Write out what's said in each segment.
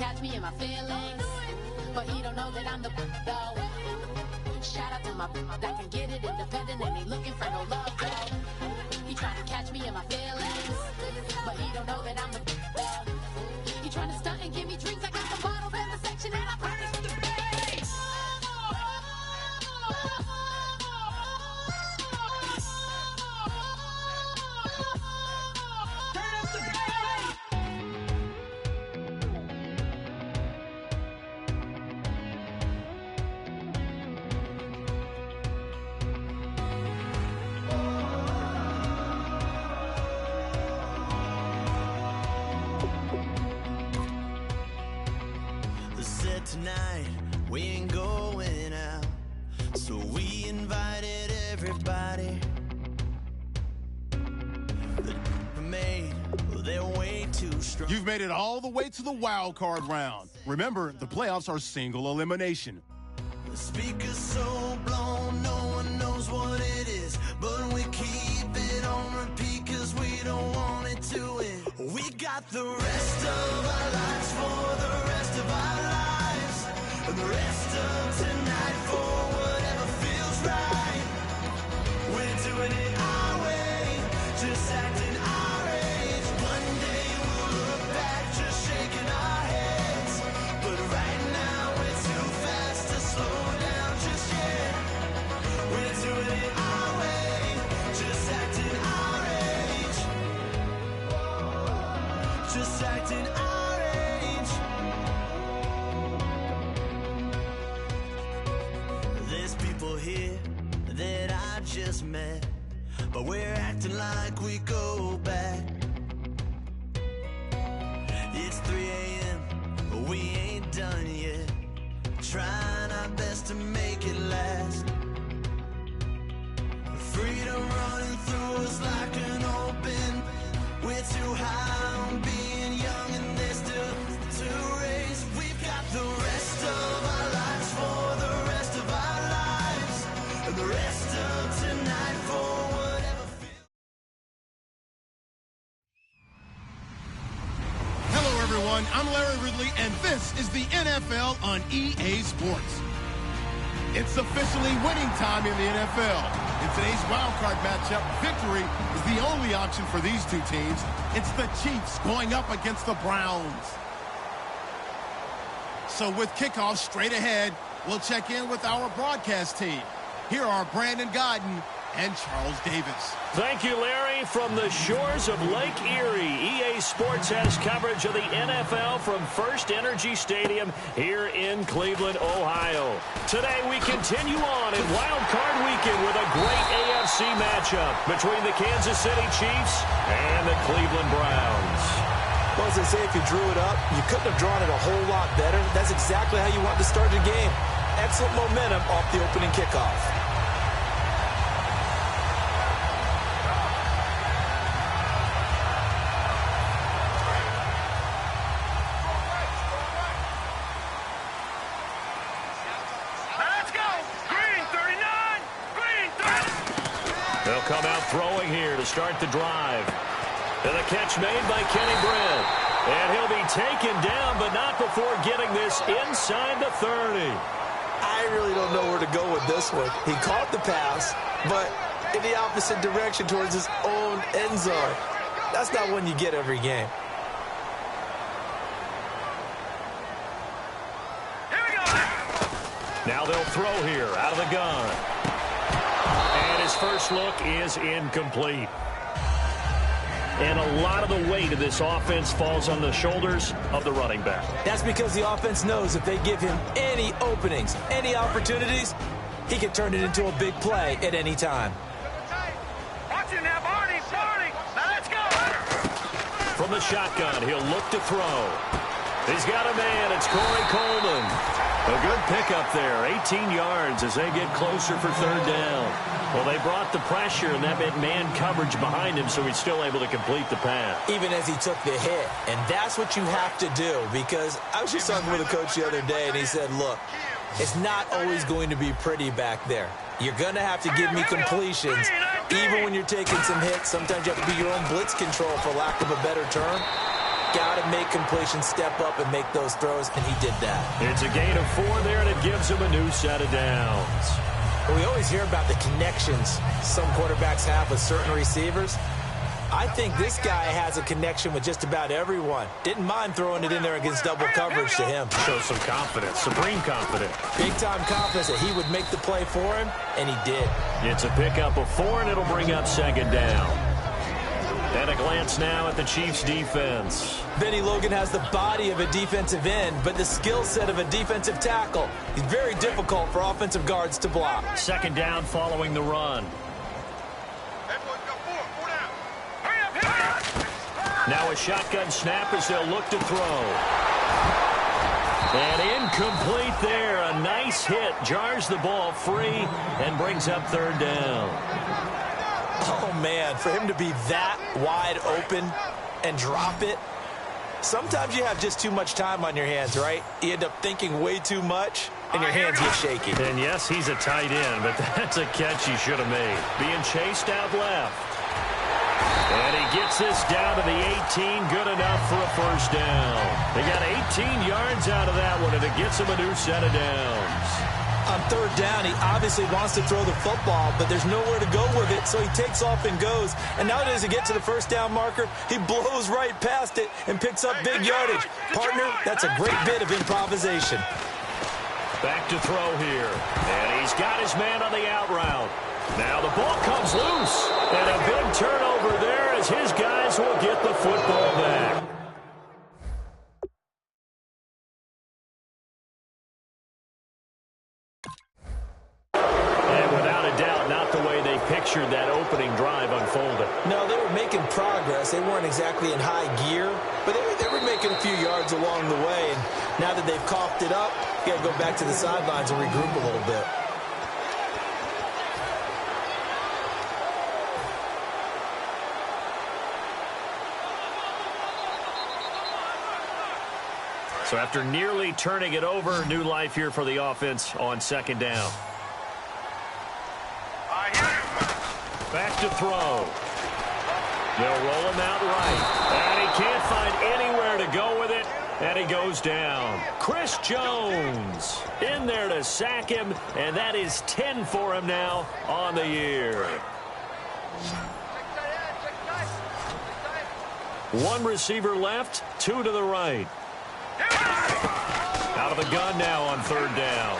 catch me in my feelings, but he don't know that I'm the though. Shout out to my that can get it independent and ain't looking for no love though. He trying to catch me in my feelings, but he don't know that I'm the though. He trying to stunt and give me drinks. I got the bottles in the section and I purchased the bass. Tonight we ain't going out, so we invited everybody. They're way too strong. You've made it all the way to the wild card round. Remember, the playoffs are single elimination. The speaker's so blown, no one knows what it is, but we keep it on repeat cause we don't want it to end. We got the rest of our lives for the rest of our lives, and the rest of tonight for whatever feels right. We're doing it our way, just acting our age. One day we'll look back just shaking our heads, but right now we're too fast to slow down just yet. We're doing it our way, just acting our age, just acting our age. There's people here that I just met, but we're acting like we go back. It's 3 a.m., but we ain't done yet, trying our best to make it last. Freedom running through us like an open. We're too high on being young and there's still to race. We've got the rest of our lives for the rest of our lives, and the rest of tonight for whatever feels. Hello, everyone. I'm Larry Ridley, and this is the NFL on EA Sports. It's officially winning time in the NFL. In today's wildcard matchup, victory is the only option for these two teams. It's the Chiefs going up against the Browns. So with kickoff straight ahead, we'll check in with our broadcast team. Here are Brandon Godden and Charles Davis. Thank you, Larry. From the shores of Lake Erie, EA Sports has coverage of the NFL from First Energy Stadium here in Cleveland, Ohio. Today, we continue on in Wild Card Weekend with a great AFC matchup between the Kansas City Chiefs and the Cleveland Browns. Well, as I say, if you drew it up, you couldn't have drawn it a whole lot better. That's exactly how you want to start the game. Excellent momentum off the opening kickoff. They'll come out throwing here to start the drive. And the catch made by Kenny Britt. And he'll be taken down, but not before getting this inside the 30. I really don't know where to go with this one. He caught the pass, but in the opposite direction towards his own end zone. That's not one you get every game. Here we go. Now they'll throw here out of the gun. And his first look is incomplete. And a lot of the weight of this offense falls on the shoulders of the running back. That's because the offense knows if they give him any openings, any opportunities, he can turn it into a big play at any time. Watch it now, Barney. Now let's go. From the shotgun, he'll look to throw. He's got a man. It's Corey Coleman. A good pickup there. 18 yards as they get closer for third down. Well, they brought the pressure, and that meant man coverage behind him, so he's still able to complete the pass. Even as he took the hit. And that's what you have to do, because I was just talking with a coach the other day, and he said, look, it's not always going to be pretty back there. You're going to have to give me completions. Even when you're taking some hits, sometimes you have to be your own blitz control, for lack of a better term. got to make completions, step up, and make those throws, and he did that. It's a gain of 4 there, and it gives him a new set of downs. But we always hear about the connections some quarterbacks have with certain receivers. I think this guy has a connection with just about everyone. Didn't mind throwing it in there against double coverage to him. Shows some confidence, supreme confidence. Big-time confidence that he would make the play for him, and he did. It's a pickup of 4, and it'll bring up 2nd down. And a glance now at the Chiefs' defense. Benny Logan has the body of a defensive end, but the skill set of a defensive tackle. He's very difficult for offensive guards to block. 2nd down following the run. Now a shotgun snap as they'll look to throw. And incomplete there. A nice hit. Jars the ball free and brings up 3rd down. Oh, man, for him to be that wide open and drop it. Sometimes you have just too much time on your hands, right? You end up thinking way too much, and your hands get shaky. And yes, he's a tight end, but that's a catch he should have made. Being chased out left. And he gets this down to the 18, good enough for a 1st down. They got 18 yards out of that one, and it gets him a new set of downs. On 3rd down, he obviously wants to throw the football, but there's nowhere to go with it, so he takes off and goes. And nowadays, to get to the 1st down marker, he blows right past it and picks up big yardage. Partner, that's a great bit of improvisation. Back to throw here. And he's got his man on the out route. Now the ball comes loose. And a big turnover there as his guys will get the football back. And without a doubt, not the way they pictured that opening drive unfolded. No, they were making progress. They weren't exactly in high gear, but they were making a few yards along the way. And now that they've coughed it up, you got to go back to the sidelines and regroup a little bit. So after nearly turning it over, new life here for the offense on 2nd down. Back to throw. They'll roll him out right. And he can't find anywhere to go with it. And he goes down. Chris Jones in there to sack him. And that is 10 for him now on the year. 1 receiver left, 2 to the right. Out of the gun now on 3rd down.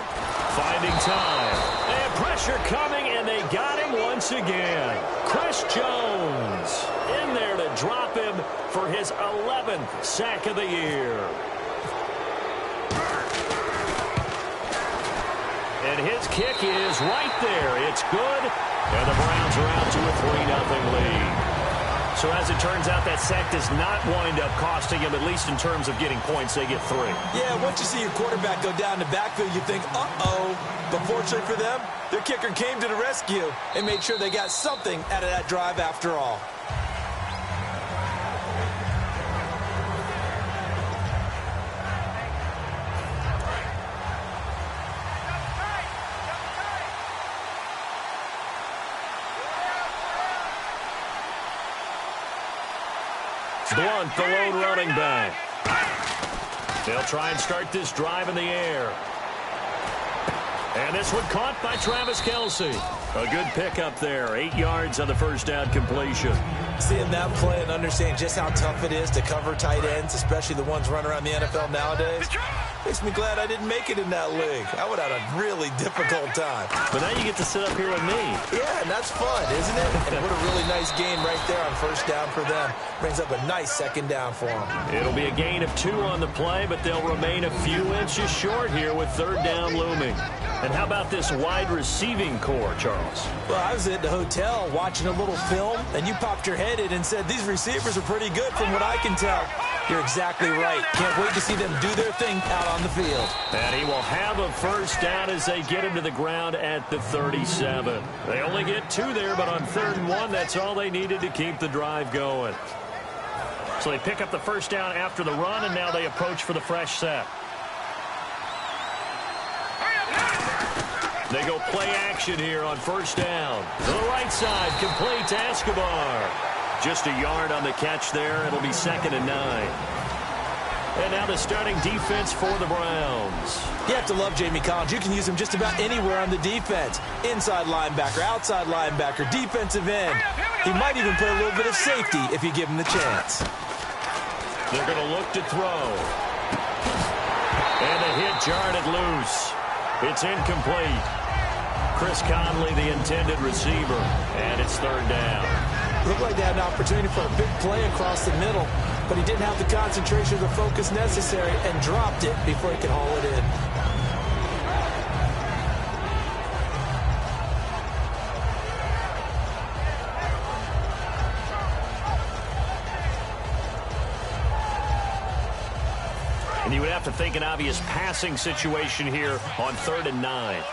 Finding time. And pressure coming, and they got him once again. Chris Jones in there to drop him for his 11th sack of the year. And his kick is right there. It's good. And the Browns are out to a 3-0 lead. So as it turns out, that sack does not wind up costing him, at least in terms of getting points. They get 3. Yeah, once you see your quarterback go down the backfield, you think, uh-oh. But fortunately for them, their kicker came to the rescue and made sure they got something out of that drive after all. Blunt, the lone running back. They'll try and start this drive in the air. And this one caught by Travis Kelce. A good pickup there. 8 yards on the 1st down completion. Seeing that play and understanding just how tough it is to cover tight ends, especially the ones running around the NFL nowadays, makes me glad I didn't make it in that league. I would have had a really difficult time. But now you get to sit up here with me. Yeah, and that's fun, isn't it? And what a really nice gain right there on 1st down for them. Brings up a nice 2nd down for them. It'll be a gain of 2 on the play, but they'll remain a few inches short here with 3rd down looming. And how about this wide receiving core, Charles? Well, I was at the hotel watching a little film, and you popped your head in and said, these receivers are pretty good from what I can tell. You're exactly right. Can't wait to see them do their thing out on the field. And he will have a 1st down as they get him to the ground at the 37. They only get 2 there, but on 3rd and 1, that's all they needed to keep the drive going. So they pick up the 1st down after the run, and now they approach for the fresh set. They go play action here on 1st down. To the right side, complete to Escobar. Just a yard on the catch there. It'll be 2nd and 9. And now the starting defense for the Browns. You have to love Jamie Collins. You can use him just about anywhere on the defense. Inside linebacker, outside linebacker, defensive end. He might even play a little bit of safety if you give him the chance. They're going to look to throw. And the hit jarred it loose. It's incomplete. Chris Conley, the intended receiver, and it's third down. Looked like they had an opportunity for a big play across the middle, but he didn't have the concentration or the focus necessary and dropped it before he could haul it in. And you would have to think an obvious passing situation here on 3rd and 9.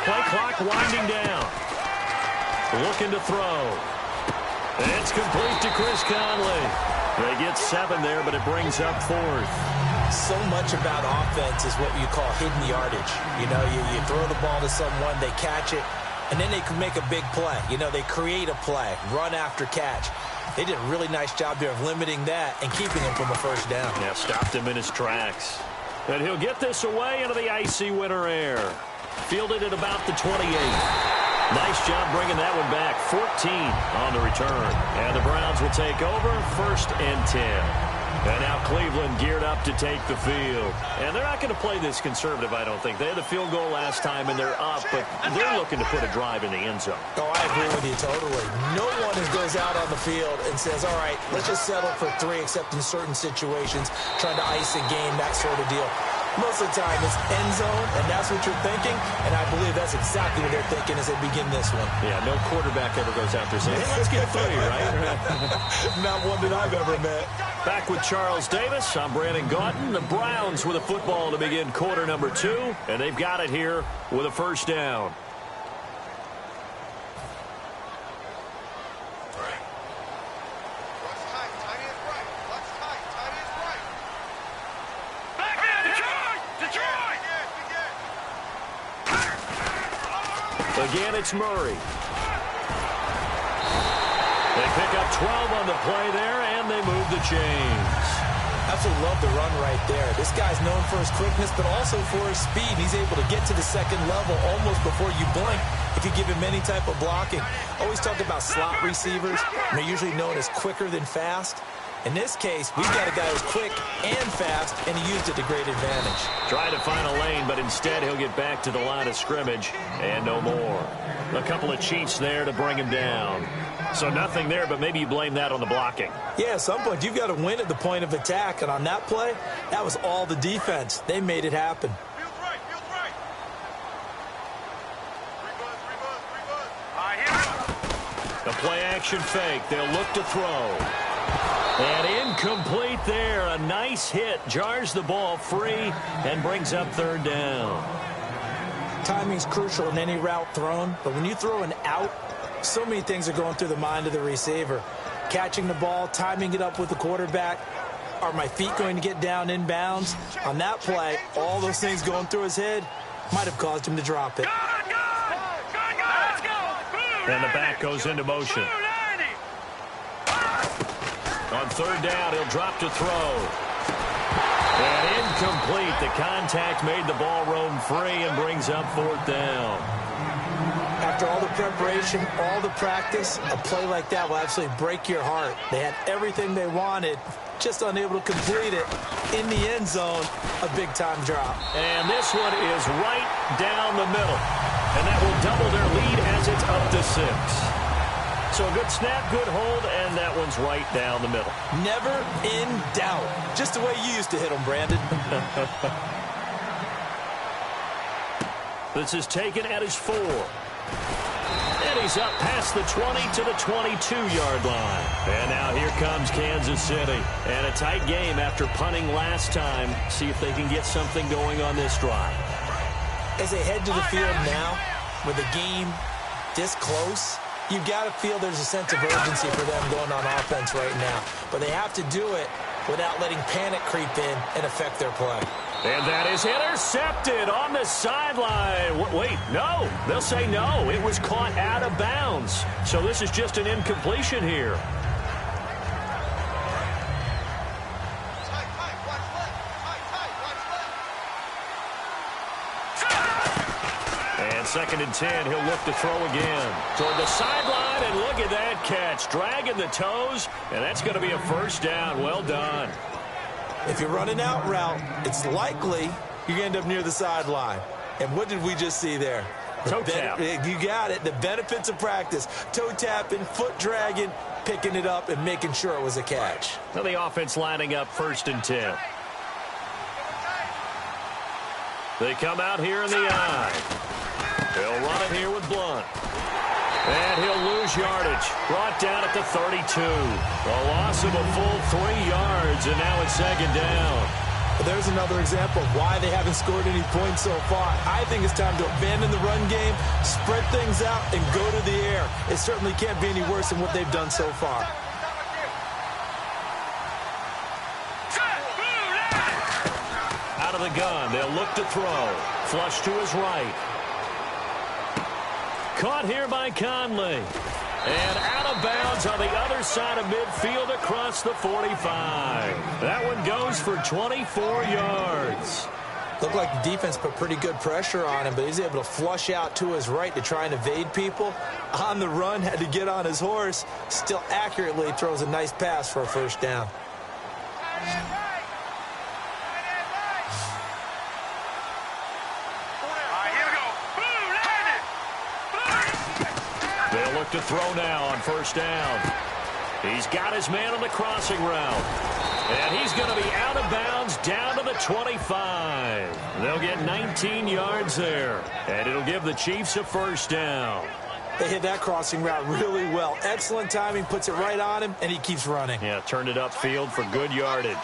Play clock winding down. Looking to throw. It's complete to Chris Conley. They get 7 there, but it brings up 4th. So much about offense is what you call hidden yardage. You know, you throw the ball to someone, they catch it, and then they can make a big play. You know, they create a play, run after catch. They did a really nice job there of limiting that and keeping him from a first down. Yeah, stopped him in his tracks. And he'll get this away into the icy winter air. Fielded at about the 28. Nice job bringing that one back. 14 on the return. And the Browns will take over 1st and 10. And now Cleveland geared up to take the field. And they're not going to play this conservative, I don't think. They had the field goal last time, and they're up, but they're looking to put a drive in the end zone. Oh, I agree with you totally. No one goes out on the field and says, all right, let's just settle for 3, except in certain situations, trying to ice a game, that sort of deal. Most of the time, it's end zone, and that's what you're thinking, and I believe that's exactly what they're thinking as they begin this one. Yeah, no quarterback ever goes out there saying, hey, let's get 3, right? Not one that I've ever met. Back with Charles Davis, I'm Brandon Gaunton. The Browns with a football to begin quarter number 2, and they've got it here with a first down. Again, it's Murray. They pick up 12 on the play there, and they move the chains. Absolutely love the run right there. This guy's known for his quickness, but also for his speed. He's able to get to the second level almost before you blink if you give him any type of blocking. Always talk about slot receivers, and they're usually known as quicker than fast. In this case, we've got a guy who's quick and fast, and he used it to great advantage. Tried to find a lane, but instead he'll get back to the line of scrimmage, and no more. A couple of Chiefs there to bring him down. So nothing there, but maybe you blame that on the blocking. Yeah, at some point, you've got to win at the point of attack, and on that play, that was all the defense. They made it happen. The play-action fake. They'll look to throw. And incomplete there. A nice hit. Jars the ball free and brings up 3rd down. Timing's crucial in any route thrown, but when you throw an out, so many things are going through the mind of the receiver. Catching the ball, timing it up with the quarterback. Are my feet going to get down in bounds? On that play, all those things going through his head might have caused him to drop it. And the back goes into motion. On 3rd down, he'll drop to throw. And incomplete. The contact made the ball roam free and brings up 4th down. After all the preparation, all the practice, a play like that will absolutely break your heart. They had everything they wanted, just unable to complete it. In the end zone, a big-time drop. And this one is right down the middle. And that will double their lead as it's up to 6. So a good snap, good hold, and that one's right down the middle. Never in doubt. Just the way you used to hit them, Brandon. This is taken at his 4. And he's up past the 20 to the 22-yard line. And now here comes Kansas City. And a tight game after punting last time. See if they can get something going on this drive. As they head to the field now, with the game this close, you've got to feel there's a sense of urgency for them going on offense right now. But they have to do it without letting panic creep in and affect their play. And that is intercepted on the sideline. Wait, no. They'll say no. It was caught out of bounds. So this is just an incompletion here. on 2nd and 10, he'll look to throw again. Toward the sideline, and look at that catch. Dragging the toes, and that's going to be a first down. Well done. If you're running out route, it's likely you're going to end up near the sideline. And what did we just see there? Toe tap. You got it. The benefits of practice. Toe tapping, foot dragging, picking it up, and making sure it was a catch. Now the offense lining up 1st and 10. They come out here in the eye. He'll run it here with Blunt. And he'll lose yardage. Brought down at the 32. A loss of a full 3 yards, and now it's 2nd down. There's another example of why they haven't scored any points so far. I think it's time to abandon the run game, spread things out, and go to the air. It certainly can't be any worse than what they've done so far. Out of the gun, they'll look to throw. Flush to his right. Caught here by Conley. And out of bounds on the other side of midfield across the 45. That one goes for 24 yards. Looked like the defense put pretty good pressure on him, but he's able to flush out to his right to try and evade people. On the run, had to get on his horse. Still accurately throws a nice pass for a first down. They'll look to throw now on 1st down. He's got his man on the crossing route. And he's going to be out of bounds down to the 25. They'll get 19 yards there. And it'll give the Chiefs a first down. They hit that crossing route really well. Excellent timing, puts it right on him, and he keeps running. Yeah, turned it upfield for good yardage.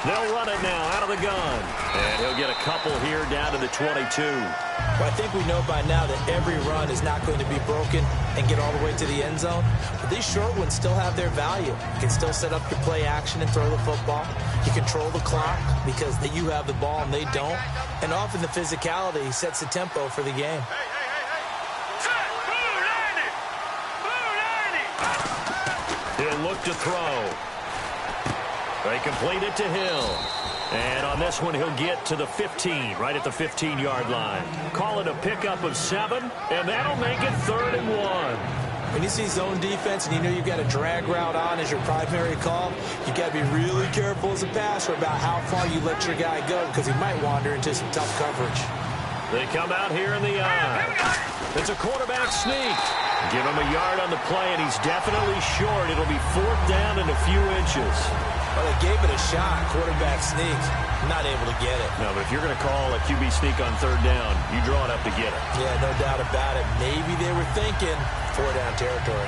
They'll run it now out of the gun. And he'll get a couple here down to the 22. Well, I think we know by now that every run is not going to be broken and get all the way to the end zone. But these short ones still have their value. You can still set up your play action and throw the football. You control the clock because you have the ball and they don't. And often the physicality sets the tempo for the game. He'll look to throw. They complete it to Hill. And on this one, he'll get to the 15, right at the 15-yard line. Call it a pickup of 7, and that'll make it 3rd and 1. When you see zone defense and you know you've got a drag route on as your primary call, you've got to be really careful as a passer about how far you let your guy go because he might wander into some tough coverage. They come out here in the eye. It's a quarterback sneak. Give him a yard on the play, and he's definitely short. It'll be 4th down and a few inches. Well, they gave it a shot, quarterback sneak. Not able to get it. No, but if you're going to call a QB sneak on 3rd down, you draw it up to get it. Yeah, no doubt about it. Maybe they were thinking 4-down territory.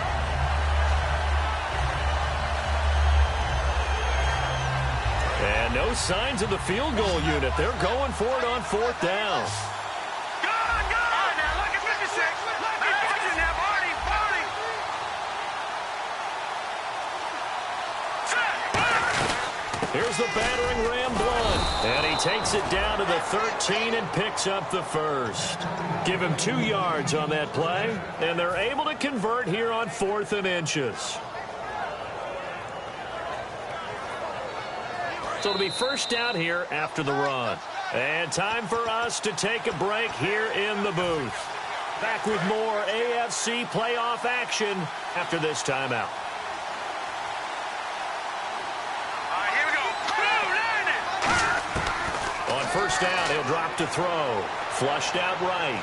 And no signs of the field goal unit. They're going for it on 4th down. Here's the battering ram Blunt. And he takes it down to the 13 and picks up the first. Give him 2 yards on that play. And they're able to convert here on 4th and inches. So it'll be first down here after the run. And time for us to take a break here in the booth. Back with more AFC playoff action after this timeout. First down, he'll drop to throw. Flushed out right.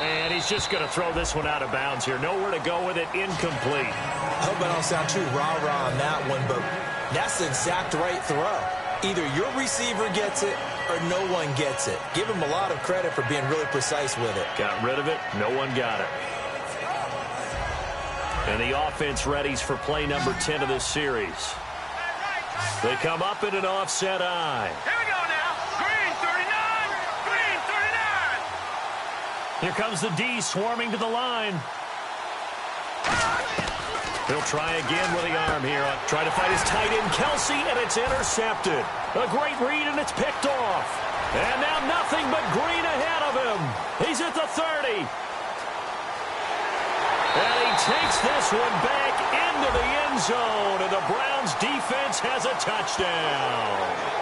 And he's just going to throw this one out of bounds here. Nowhere to go with it. Incomplete. I hope I don't sound too rah-rah on that one, but that's the exact right throw. Either your receiver gets it or no one gets it. Give him a lot of credit for being really precise with it. Got rid of it. No one got it. And the offense readies for play number 10 of this series. They come up in an offset eye. Here comes the D swarming to the line. He'll try again with the arm here. Try to fight his tight end, Kelsey, and it's intercepted. A great read, and it's picked off. And now nothing but green ahead of him. He's at the 30. And he takes this one back into the end zone, and the Browns defense has a touchdown.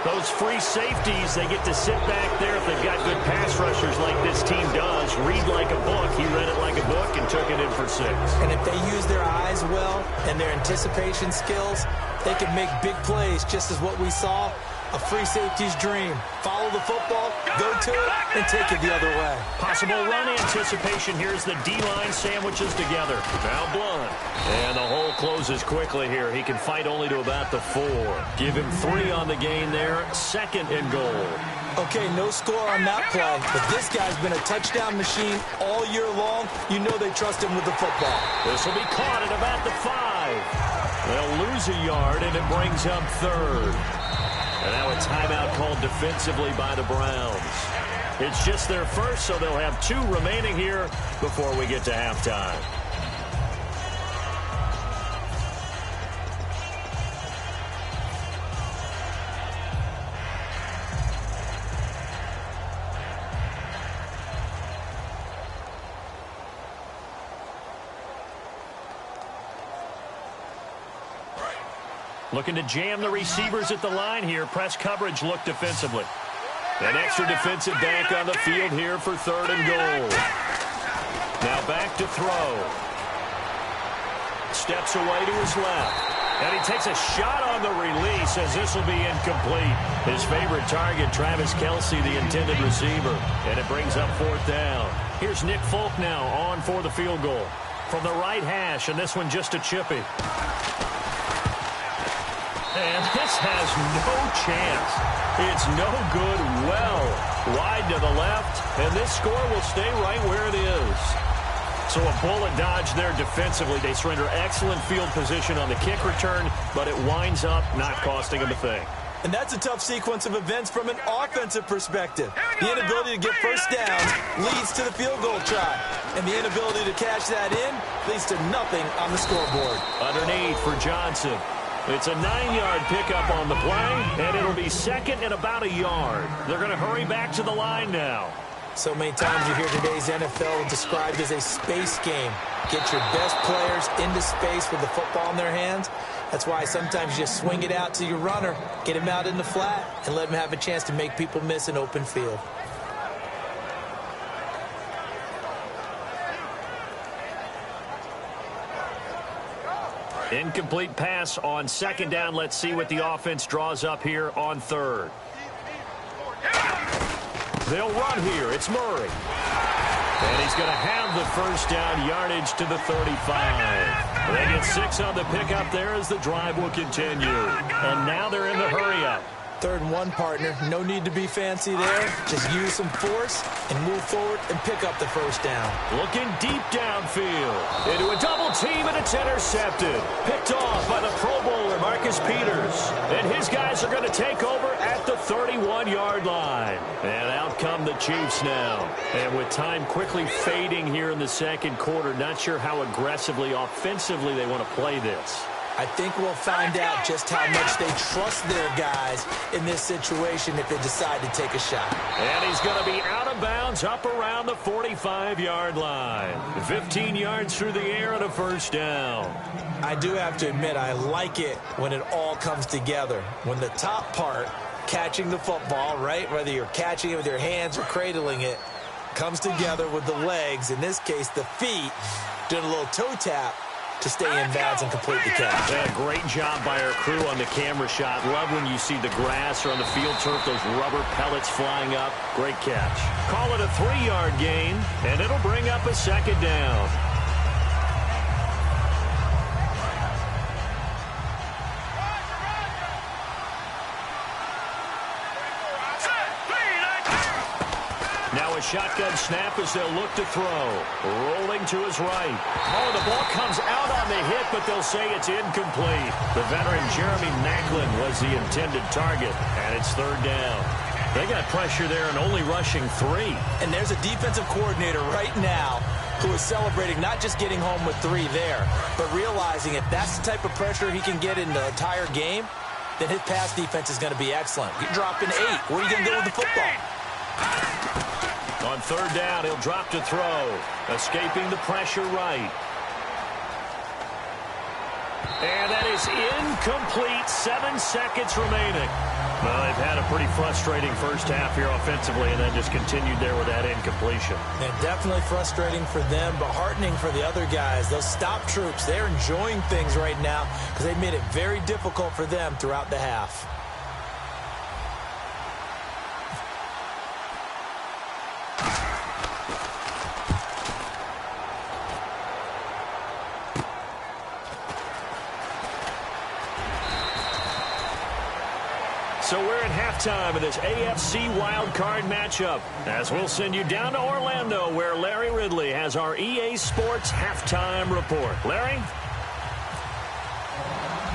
Those free safeties, they get to sit back there if they've got good pass rushers like this team does. Read like a book. He read it like a book and took it in for 6. And if they use their eyes well and their anticipation skills, they can make big plays, just as what we saw. A free safety's dream. Follow the football, go to it, and take it the other way. Possible run anticipation. Here's the D-line sandwiches together. Now Blunt. And the hole closes quickly here. He can fight only to about the 4. Give him 3 on the gain there. 2nd and goal. Okay, no score on that play, but this guy's been a touchdown machine all year long. You know they trust him with the football. This will be caught at about the 5. They'll lose a yard, and it brings up 3rd. And now a timeout called defensively by the Browns. It's just their first, so they'll have 2 remaining here before we get to halftime. Looking to jam the receivers at the line here. Press coverage look defensively. An extra defensive back on the field here for 3rd and goal. Now back to throw. Steps away to his left. And he takes a shot on the release as this will be incomplete. His favorite target, Travis Kelce, the intended receiver. And it brings up 4th down. Here's Nick Folk now on for the field goal. From the right hash, and this one just a chippy. And this has no chance. It's no good. Well, wide to the left, and this score will stay right where it is. So a bullet dodge there defensively. They surrender excellent field position on the kick return, but it winds up not costing them a thing. And that's a tough sequence of events from an offensive perspective. The inability to get first down leads to the field goal try. And the inability to cash that in leads to nothing on the scoreboard. Underneath for Johnson. It's a 9-yard pickup on the play, and it'll be 2nd and about a yard. They're going to hurry back to the line now. So many times you hear today's NFL described as a space game. Get your best players into space with the football in their hands. That's why sometimes you just swing it out to your runner, get him out in the flat, and let him have a chance to make people miss an open field. Incomplete pass on 2nd down. Let's see what the offense draws up here on 3rd. They'll run here. It's Murray. And he's going to have the first down, yardage to the 35. They get 6 on the pickup there as the drive will continue. And now they're in the hurry-up. 3rd and 1, partner. No need to be fancy there. Just use some force and move forward and pick up the first down. Looking deep downfield. Into a double team, and it's intercepted. Picked off by the Pro Bowler, Marcus Peters. And his guys are going to take over at the 31-yard line. And out come the Chiefs now. And with time quickly fading here in the 2nd quarter, not sure how aggressively, offensively they want to play this. I think we'll find out just how much they trust their guys in this situation if they decide to take a shot. And he's going to be out of bounds up around the 45-yard line. 15 yards through the air and a first down. I do have to admit, I like it when it all comes together. When the top part, catching the football, right, whether you're catching it with your hands or cradling it, comes together with the legs, in this case the feet, doing a little toe tap to stay in bounds and complete the catch. Yeah, great job by our crew on the camera shot. Love when you see the grass or on the field turf, those rubber pellets flying up. Great catch. Call it a 3-yard gain, and it'll bring up a 2nd down. Now a shotgun snap as they'll look to throw. Rolling to his right. Oh, the ball comes out on the hit, but they'll say it's incomplete. The veteran Jeremy Maclin was the intended target, and it's 3rd down. They got pressure there and only rushing 3. And there's a defensive coordinator right now who is celebrating not just getting home with 3 there, but realizing if that's the type of pressure he can get in the entire game, then his pass defense is going to be excellent. You're dropping 8. Where are you going to go with the football? On 3rd down, he'll drop to throw. Escaping the pressure right. And that is incomplete. 7 seconds remaining. Well, they've had a pretty frustrating first half here offensively, and then just continued there with that incompletion. And definitely frustrating for them, but heartening for the other guys. Those stop troops, they're enjoying things right now because they made it very difficult for them throughout the half. So we're at halftime of this AFC Wildcard matchup, as we'll send you down to Orlando, where Larry Ridley has our EA Sports halftime report. Larry?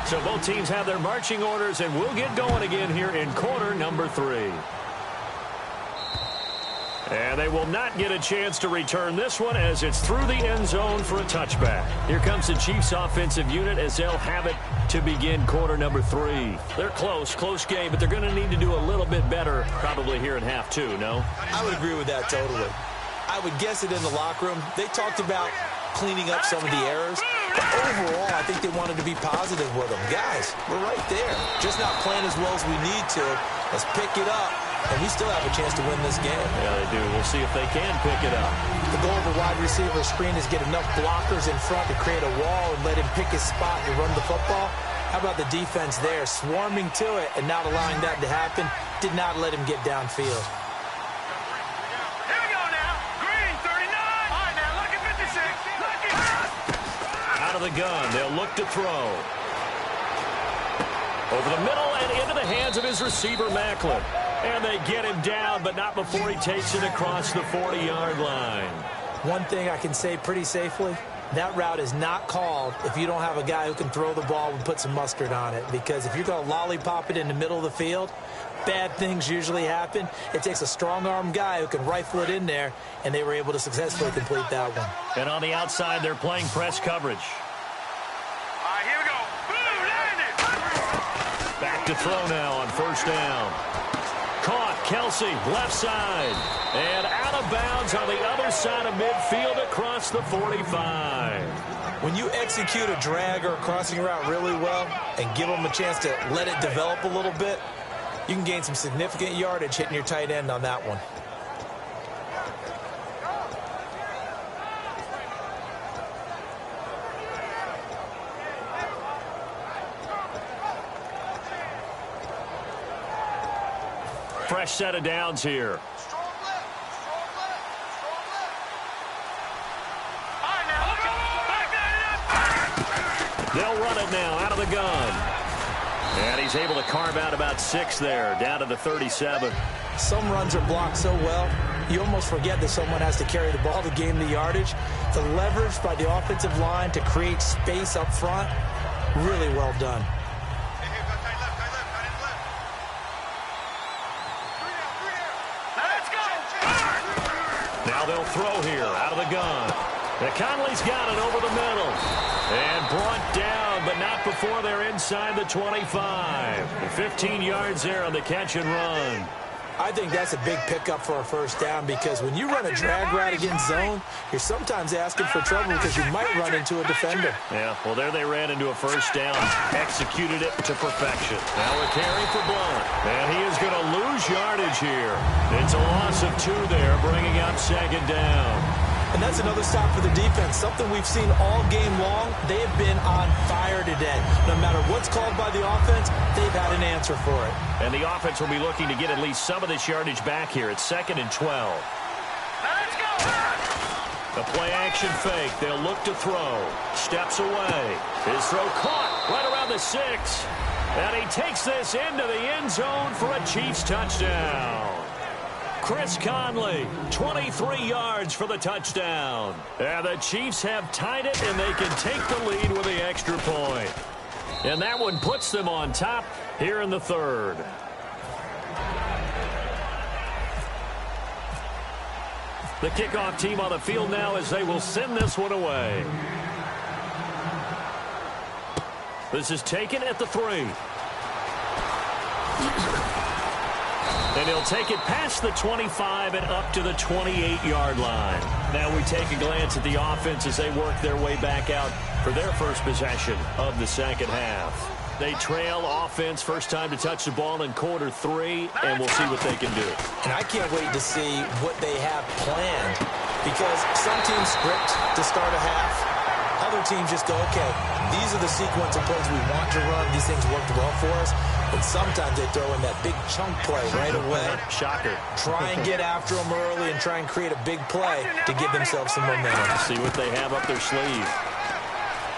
So both teams have their marching orders, and we'll get going again here in quarter number 3. And they will not get a chance to return this one as it's through the end zone for a touchback. Here comes the Chiefs offensive unit as they'll have it to begin quarter number 3. They're close game, but they're going to need to do a little bit better probably here in half 2, no? I would agree with that totally. I would guess it in the locker room. They talked about cleaning up some of the errors. But overall, I think they wanted to be positive with them. Guys, we're right there. Just not playing as well as we need to. Let's pick it up. And we still have a chance to win this game. Yeah, they do. We'll see if they can pick it up. The goal of a wide receiver screen is get enough blockers in front to create a wall and let him pick his spot to run the football. How about the defense there, swarming to it and not allowing that to happen? Did not let him get downfield. Here we go now. Green, 39. All right, now look at 56. Look at Out of the gun, they'll look to throw. Over the middle and into the hands of his receiver, Macklin. And they get him down, but not before he takes it across the 40-yard line. One thing I can say pretty safely, that route is not called if you don't have a guy who can throw the ball and put some mustard on it. Because if you're going to lollipop it in the middle of the field, bad things usually happen. It takes a strong-arm guy who can rifle it in there, and they were able to successfully complete that one. And on the outside, they're playing press coverage. All right, here we go. Boom, landed. Back to throw now on first down. Caught, Kelsey, left side. And out of bounds on the other side of midfield across the 45. When you execute a drag or a crossing route really well and give them a chance to let it develop a little bit, you can gain some significant yardage hitting your tight end on that one. Fresh set of downs here. Strong left. All right, now look at They'll run it now out of the gun. And he's able to carve out about 6 there, down to the 37. Some runs are blocked so well, you almost forget that someone has to carry the ball to gain the yardage. The leverage by the offensive line to create space up front, really well done. Now they'll throw here out of the gun. And Conley's got it over the middle. And brought down, but not before they're inside the 25. 15 yards there on the catch and run. I think that's a big pickup for a first down because when you run a drag route against zone, you're sometimes asking for trouble because you might run into a defender. Yeah, well, there they ran into a first down, executed it to perfection. Now a carry for Blount, and he is going to lose yardage here. It's a loss of 2 there, bringing up second down. And that's another stop for the defense, something we've seen all game long. They have been on fire today. No matter what's called by the offense, they've had an answer for it. And the offense will be looking to get at least some of this yardage back here. It's 2nd and 12. Let's go. The play-action fake. They'll look to throw. Steps away. His throw caught right around the 6. And he takes this into the end zone for a Chiefs touchdown. Chris Conley, 23 yards for the touchdown. And the Chiefs have tied it, and they can take the lead with the extra point. And that one puts them on top here in the 3rd. The kickoff team on the field now as they will send this one away. This is taken at the 3. And he'll take it past the 25 and up to the 28-yard line. Now we take a glance at the offense as they work their way back out for their first possession of the second half. They trail offense, first time to touch the ball in quarter 3, and we'll see what they can do. And I can't wait to see what they have planned, because some teams script to start a half. Other teams just go, okay, these are the sequence of plays we want to run. These things worked well for us. But sometimes they throw in that big chunk play right away. Shocker. Try and get after them early and try and create a big play to give themselves some momentum. See what they have up their sleeve.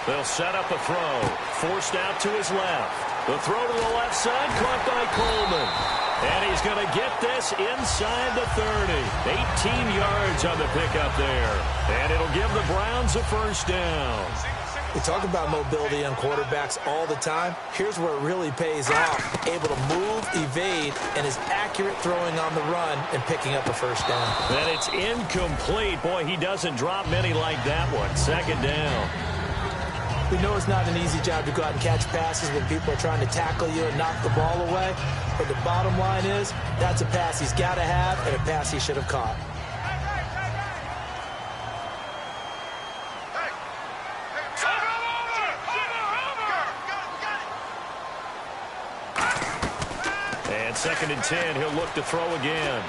They'll set up a throw. Forced out to his left. The throw to the left side, caught by Coleman. And he's going to get this inside the 30. 18 yards on the pickup there. And it'll give the Browns a first down. We talk about mobility on quarterbacks all the time. Here's where it really pays off. Able to move, evade, and is accurate throwing on the run and picking up a first down. And it's incomplete. Boy, he doesn't drop many like that one. Second down. We know it's not an easy job to go out and catch passes when people are trying to tackle you and knock the ball away. But the bottom line is, that's a pass he's got to have and a pass he should have caught. And 2nd and 10, he'll look to throw again.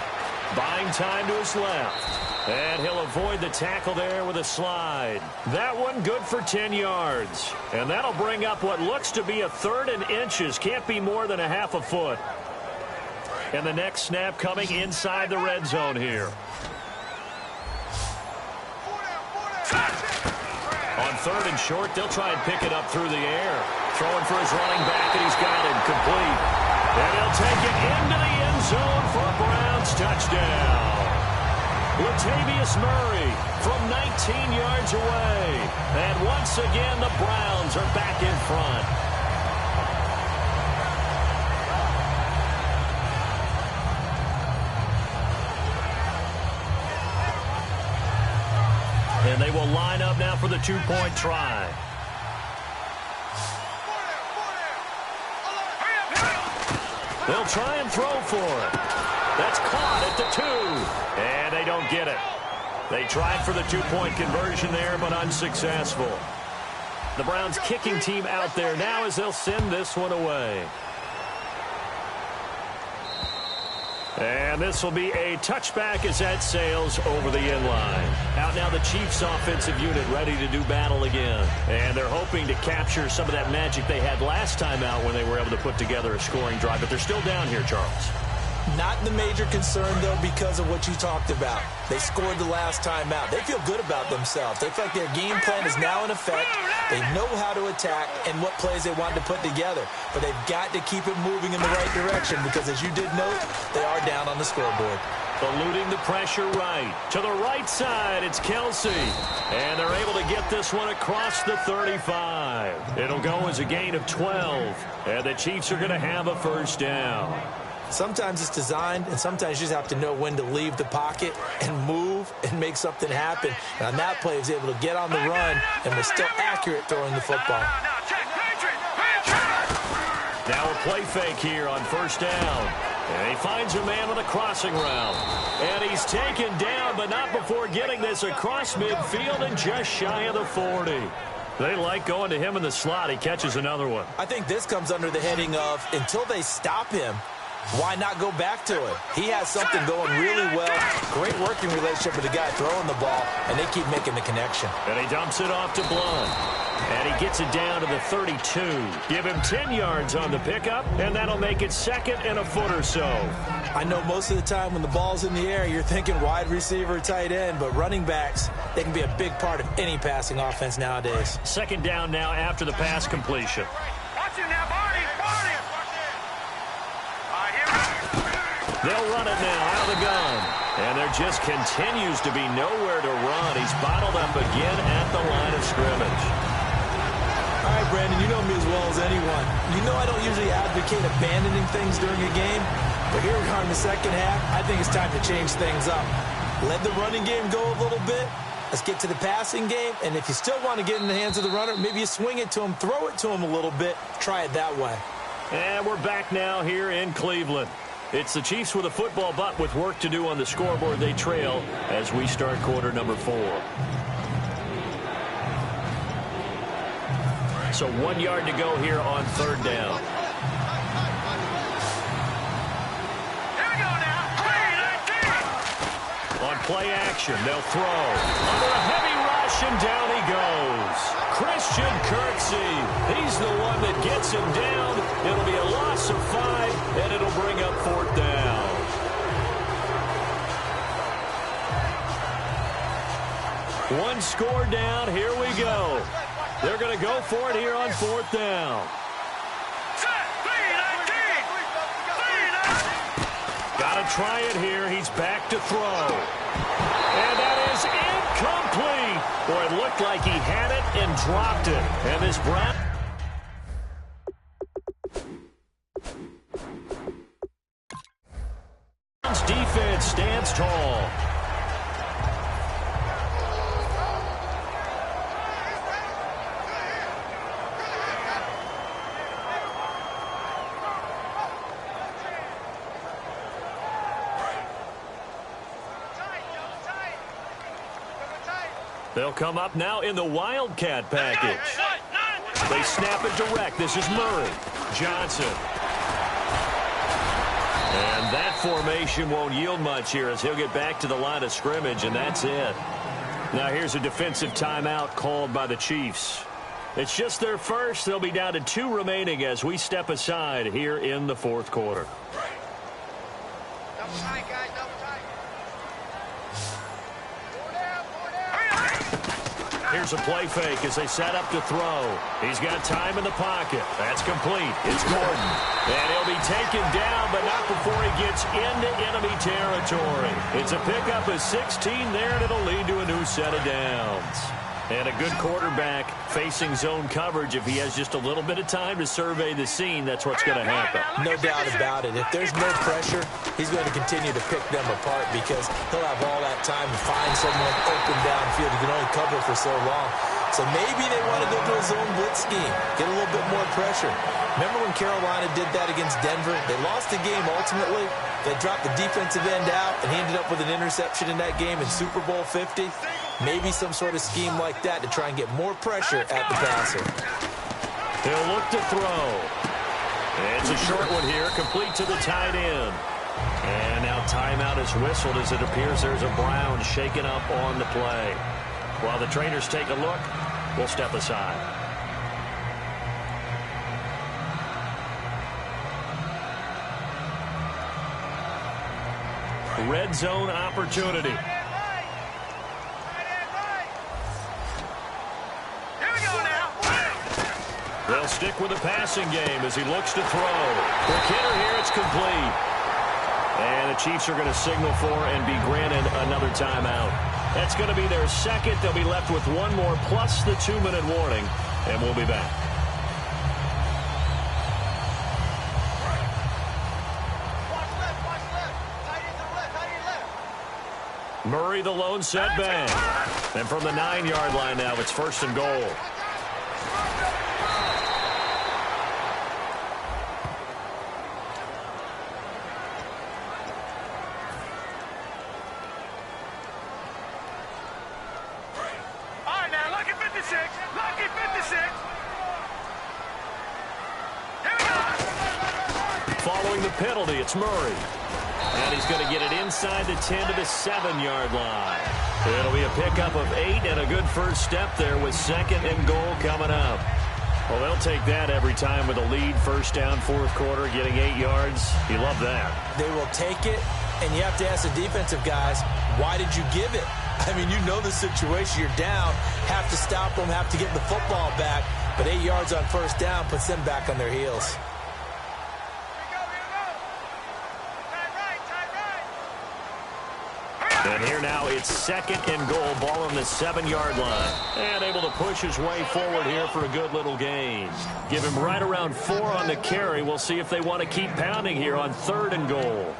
Buying time to his left. And he'll avoid the tackle there with a slide. That one good for 10 yards. And that'll bring up what looks to be a 3rd and inches. Can't be more than a half a foot. And the next snap coming inside the red zone here. On 3rd and short, they'll try and pick it up through the air. Throwing for his running back, and he's got him complete. And he'll take it into the end zone for a Browns touchdown. Latavius Murray from 19 yards away. And once again, the Browns are back in front. And they will line up now for the 2-point try. They'll try and throw for it. That's caught at the 2. And they don't get it. They tried for the 2-point conversion there, but unsuccessful. The Browns kicking team out there now as they'll send this one away. And this will be a touchback as that sails over the end line. Out now the Chiefs offensive unit ready to do battle again. And they're hoping to capture some of that magic they had last time out when they were able to put together a scoring drive. But they're still down here, Charles. Not the major concern, though, because of what you talked about. They scored the last time out. They feel good about themselves. They feel like their game plan is now in effect. They know how to attack and what plays they want to put together. But they've got to keep it moving in the right direction because, as you did note, they are down on the scoreboard. Eluding the pressure right. To the right side, it's Kelsey. And they're able to get this one across the 35. It'll go as a gain of 12. And the Chiefs are going to have a first down. Sometimes it's designed, and sometimes you just have to know when to leave the pocket and move and make something happen. And on that play, he was able to get on the run and was still accurate throwing the football. Now a play fake here on first down. And he finds a man with a crossing route. And he's taken down, but not before getting this across midfield and just shy of the 40. They like going to him in the slot. He catches another one. I think this comes under the heading of, until they stop him, why not go back to it? He has something going really well. Great working relationship with the guy throwing the ball, and they keep making the connection. And he dumps it off to Blunt. And he gets it down to the 32. Give him 10 yards on the pickup, and that'll make it 2nd and a foot or so. I know most of the time when the ball's in the air, you're thinking wide receiver, tight end, but running backs, they can be a big part of any passing offense nowadays. 2nd down now after the pass completion. Watch him now, Barney. They'll run it now out of the gun. And there just continues to be nowhere to run. He's bottled up again at the line of scrimmage. All right, Brandon, you know me as well as anyone. You know I don't usually advocate abandoning things during a game, but here we are in the second half. I think it's time to change things up. Let the running game go a little bit. Let's get to the passing game, and if you still want to get in the hands of the runner, maybe you swing it to him, throw it to him a little bit, try it that way. And we're back now here in Cleveland. It's the Chiefs with a football, but with work to do on the scoreboard. They trail as we start quarter number 4. So 1 yard to go here on third down. Here we go now. 3-19. On play action, they'll throw. Under a heavy rush, and down he goes. Christian Kirksey. He's the one that gets him down. It'll be a loss of 5, and it'll bring up fourth down. One score down. Here we go. They're going to go for it here on fourth down. Set. 3-19. Got to try it here. He's back to throw. And that is incomplete. Boy, it looked like he had it and dropped it. And this Browns defense stands tall. They'll come up now in the Wildcat package. They snap it direct. This is Murray. Johnson. And that formation won't yield much here as he'll get back to the line of scrimmage, and that's it. Now here's a defensive timeout called by the Chiefs. It's just their first. They'll be down to 2 remaining as we step aside here in the fourth quarter. Double tight, guys. Double tight. Here's a play fake as they set up to throw. He's got time in the pocket. That's complete. It's Gordon. And he'll be taken down, but not before he gets into enemy territory. It's a pickup of 16 there, and it'll lead to a new set of downs. And a good quarterback facing zone coverage. If he has just a little bit of time to survey the scene, that's what's going to happen. No doubt about it. If there's no pressure, he's going to continue to pick them apart because he'll have all that time to find someone open downfield. He can only cover for so long. So maybe they want to go to a zone blitz scheme, get a little bit more pressure. Remember when Carolina did that against Denver? They lost the game ultimately. They dropped the defensive end out, and he ended up with an interception in that game in Super Bowl 50. Maybe some sort of scheme like that to try and get more pressure at the passer. He'll look to throw. It's a short one here, complete to the tight end. And now timeout is whistled as it appears there's a Brown shaken up on the play. While the trainers take a look, we'll step aside. Red zone opportunity. They'll stick with the passing game as he looks to throw. For Kidder here, it's complete. And the Chiefs are going to signal for and be granted another timeout. That's going to be their second. They'll be left with one more plus the 2-minute warning, and we'll be back. Murray the lone setback. And from the 9-yard line now, it's 1st and goal. Following the penalty, it's Murray. And he's going to get it inside the 10 to the 7-yard line. It'll be a pickup of 8 and a good first step there with 2nd and goal coming up. Well, they'll take that every time with a lead, 1st down, 4th quarter, getting 8 yards. You love that. They will take it, and you have to ask the defensive guys, why did you give it? I mean, you know the situation. You're down, have to stop them, have to get the football back. But 8 yards on 1st down puts them back on their heels. And here now it's 2nd and goal, ball on the 7-yard line. And able to push his way forward here for a good little gain. Give him right around 4 on the carry. We'll see if they want to keep pounding here on 3rd and goal.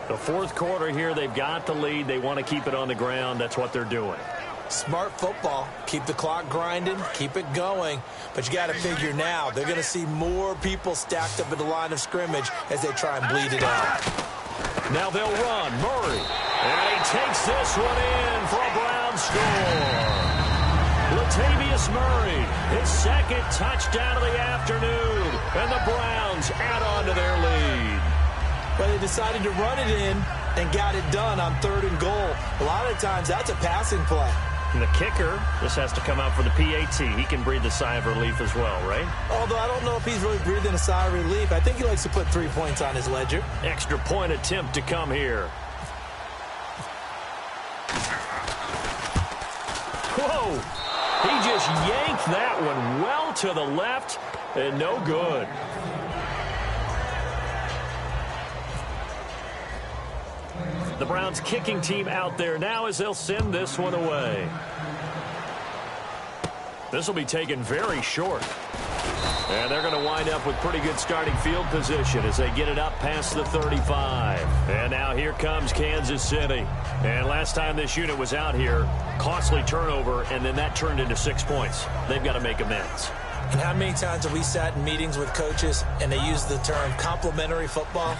The 4th quarter here, they've got the lead. They want to keep it on the ground. That's what they're doing. Smart football. Keep the clock grinding. Keep it going. But you got to figure now, they're going to see more people stacked up at the line of scrimmage as they try and bleed it out. Now they'll run. Murray. And he takes this one in for a Brown score. Latavius Murray, his second touchdown of the afternoon, and the Browns add on to their lead. Well, they decided to run it in and got it done on 3rd and goal. A lot of times, that's a passing play. And the kicker, this has to come out for the PAT. He can breathe a sigh of relief as well, right? Although I don't know if he's really breathing a sigh of relief. I think he likes to put 3 points on his ledger. Extra point attempt to come here. Whoa! He just yanked that one well to the left, and no good. The Browns kicking team out there now as they'll send this one away. This will be taken very short. And they're going to wind up with pretty good starting field position as they get it up past the 35. And now here comes Kansas City. And last time this unit was out here, costly turnover, and then that turned into 6 points. They've got to make amends. And how many times have we sat in meetings with coaches and they use the term complementary football?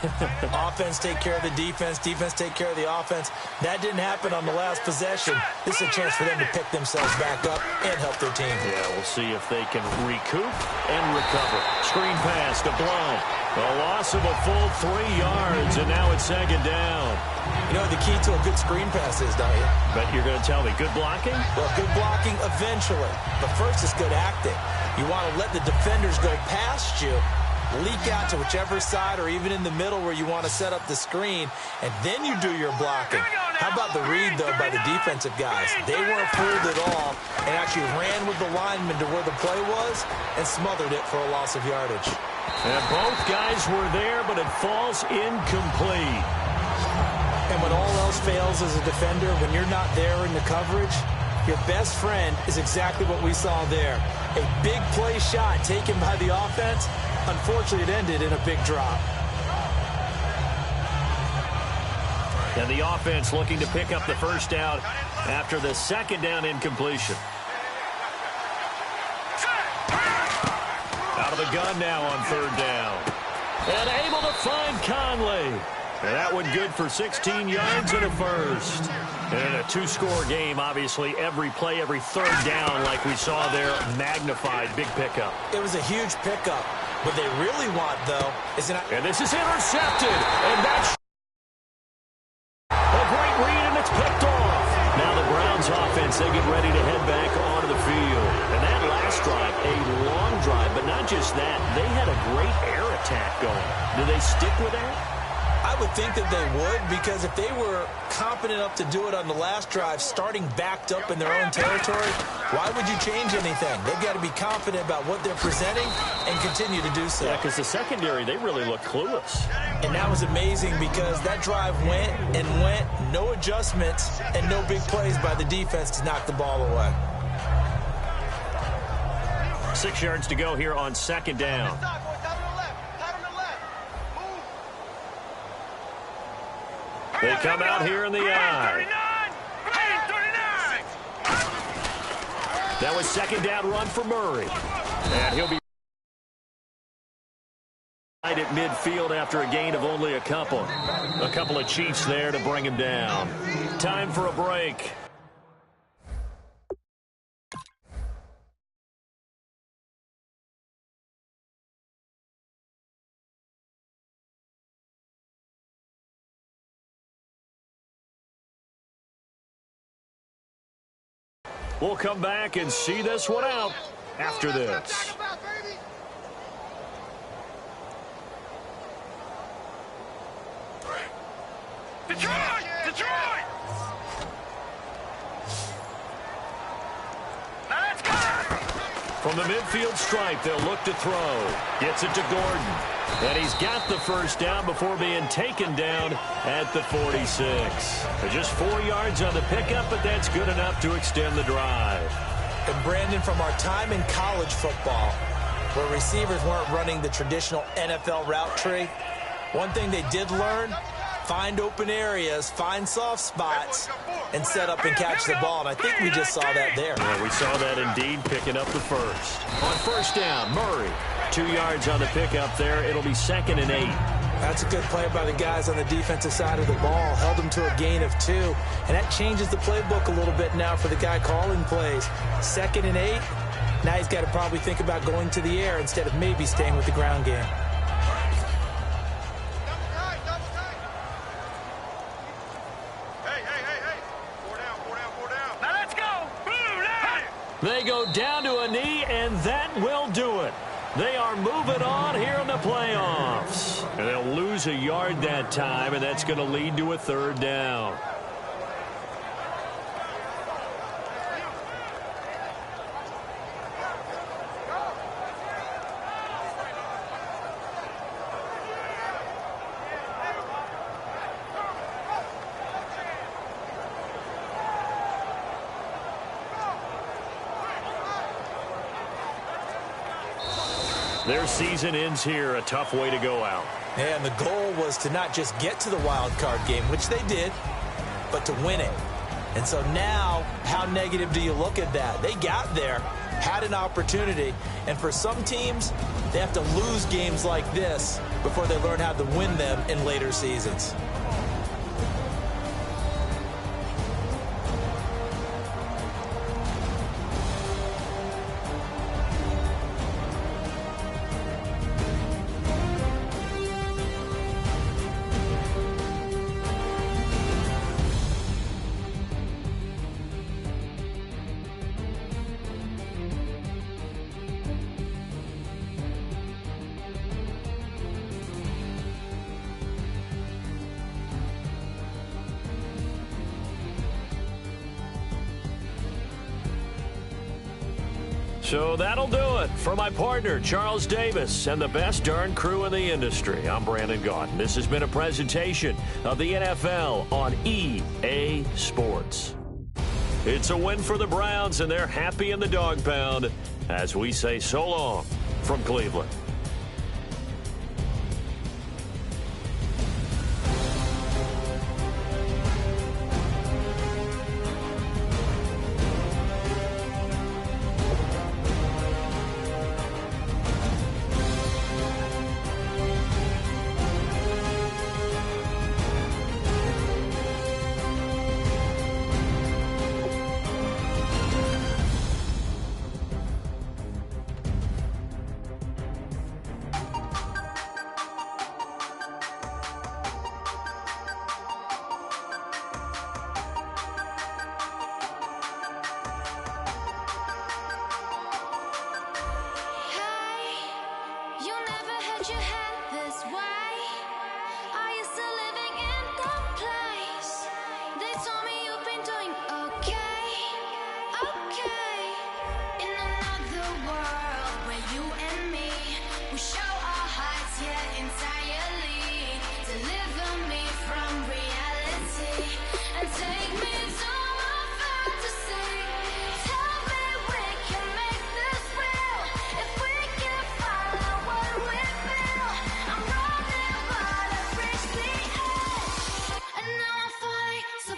Offense take care of the defense, defense take care of the offense. That didn't happen on the last possession. This is a chance for them to pick themselves back up and help their team. Yeah, we'll see if they can recoup and recover. Screen pass to Blount. A loss of a full 3 yards, and now it's 2nd down. You know what the key to a good screen pass is, don't you? Bet you're going to tell me. Good blocking? Well, good blocking eventually. But first is good acting. You want to let the defenders go past you, leak out to whichever side or even in the middle where you want to set up the screen, and then you do your blocking. How about the read, though, by the defensive guys? They weren't fooled at all and actually ran with the lineman to where the play was and smothered it for a loss of yardage. And both guys were there, but it falls incomplete. And when all else fails as a defender, when you're not there in the coverage, your best friend is exactly what we saw there. A big play shot taken by the offense. Unfortunately, it ended in a big drop. And the offense looking to pick up the first down after the 2nd down incompletion. Out of the gun now on 3rd down. And able to find Conley. And that one good for 16 yards and a first. And in a 2-score game, obviously, every play, every 3rd down, like we saw there, magnified. Big pickup. It was a huge pickup. What they really want, though, is an... And this is intercepted. And that's a great read, and it's picked off. Now the Browns offense, they get ready to head back onto the field. And that last drive, a long drive, but not just that. They had a great air attack going. Do they stick with that? I would think that they would, because if they were competent enough to do it on the last drive, starting backed up in their own territory, why would you change anything? They've got to be confident about what they're presenting and continue to do so. Yeah, because the secondary, they really look clueless. And that was amazing because that drive went and went, no adjustments, and no big plays by the defense to knock the ball away. 6 yards to go here on 2nd down. They come out here in the eye. That was 2nd down run for Murray. And he'll be right at midfield after a gain of only a couple. A couple of Chiefs there to bring him down. Time for a break. We'll come back and see this one out after this. Detroit! Detroit! Now let's go! From the midfield stripe, they'll look to throw. Gets it to Gordon. And he's got the first down before being taken down at the 46. Just 4 yards on the pickup, but that's good enough to extend the drive. And Brandon, from our time in college football, where receivers weren't running the traditional NFL route tree, one thing they did learn, find open areas, find soft spots, and set up and catch the ball. And I think we just saw that there. Yeah, we saw that indeed, picking up the first. On first down, Murray. 2 yards on the pickup there. It'll be 2nd and 8. That's a good play by the guys on the defensive side of the ball. Held them to a gain of 2. And that changes the playbook a little bit now for the guy calling plays. 2nd and 8. Now he's got to probably think about going to the air instead of maybe staying with the ground game. They go down to a knee, and that will do it. They are moving on here in the playoffs. And they'll lose a yard that time, and that's going to lead to a 3rd down. Their season ends here, a tough way to go out. And the goal was to not just get to the wild card game, which they did, but to win it. And so now, how negative do you look at that? They got there, had an opportunity, and for some teams, they have to lose games like this before they learn how to win them in later seasons. So that'll do it. For my partner, Charles Davis, and the best darn crew in the industry, I'm Brandon Gaudin. This has been a presentation of the NFL on EA Sports. It's a win for the Browns, and they're happy in the dog pound as we say so long from Cleveland.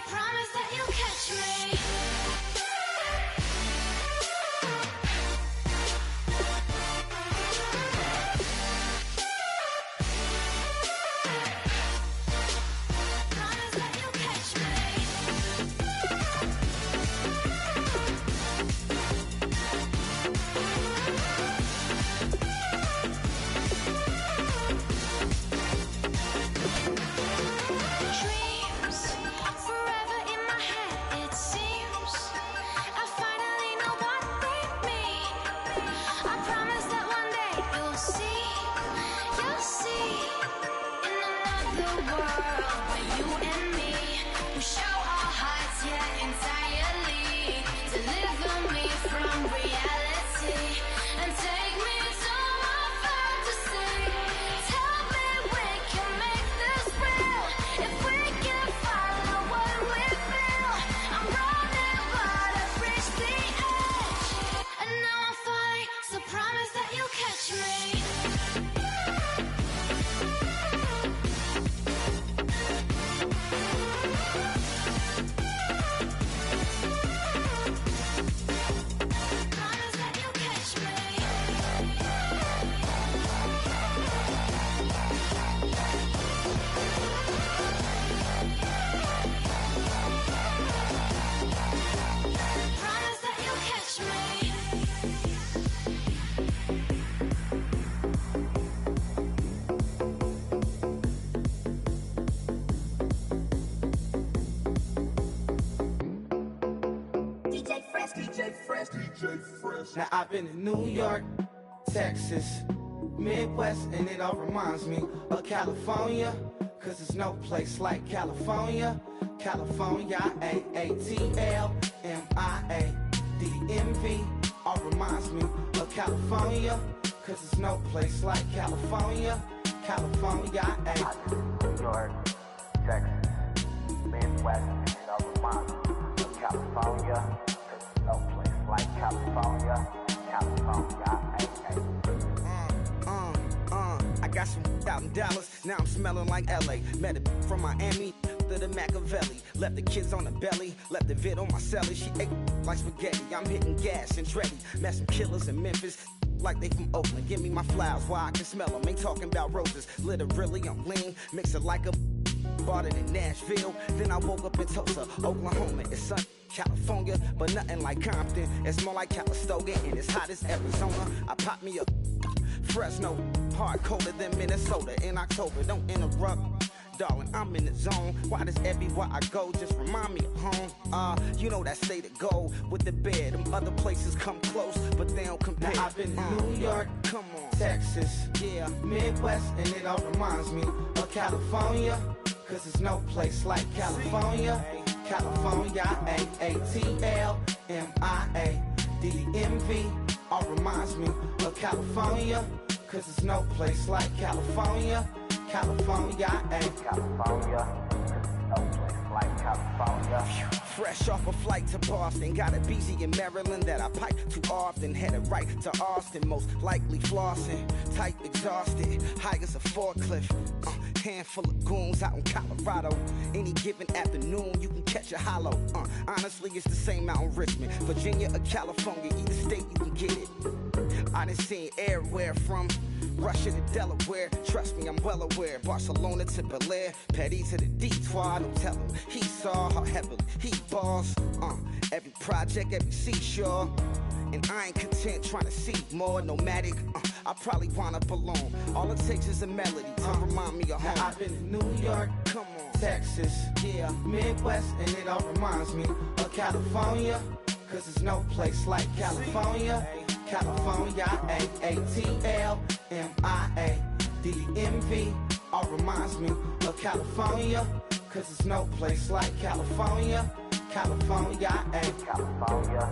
Promise Now I've been in New York, Texas, Midwest, and it all reminds me of California, cause there's no place like California. California, AATLMIADMV, all reminds me of California, cause there's no place like California. California, New York, Texas, Midwest, and it all reminds me of California, cause there's no place like California. California, I got some out in Dallas, now I'm smelling like LA. Met a from Miami to the Machiavelli. Left the kids on the belly, left the vid on my celly. She ate like spaghetti, I'm hitting gas and Dreddy. Met some killers in Memphis, like they from Oakland. Give me my flowers while I can smell them. Ain't talking about roses, literally I'm lean. Mix it like a bought it in Nashville. Then I woke up in Tulsa, Oklahoma. It's sun, California, but nothing like Compton. It's more like Calistoga and it's hot as Arizona. I pop me a Fresno, hard colder than Minnesota in October. Don't interrupt, darling, I'm in the zone. Why does everywhere I go just remind me of home? You know that state of gold with the bed. Them other places come close, but they don't compare. Now I've been in New York, come on, Texas, yeah, Midwest, and it all reminds me of California, cause there's no place like California. California, AATLMIADMV, all reminds me of California, cause there's no place like California. California, California, no place like California. Fresh off a flight to Boston, got a BZ in Maryland that I pipe too often. Headed right to Austin, most likely flossing. Tight, exhausted, high as a forklift. Handful of goons out in Colorado. Any given afternoon, you can catch a hollow. Honestly, it's the same out in Richmond, Virginia or California. Either state, you can get it. I done seen everywhere from Russia to Delaware, trust me, I'm well aware. Barcelona to Bel Air, Petty to the Detroit. Don't tell him he saw how heavily he balls. Every project, every seashore. And I ain't content trying to see more nomadic. I probably wind up alone. All it takes is a melody to remind me of home. Now I've been in New York, come on, Texas, yeah, Midwest, and it all reminds me of California, cause there's no place like California. California, AATLMIADMV, all reminds me of California, cause there's no place like California. California, California.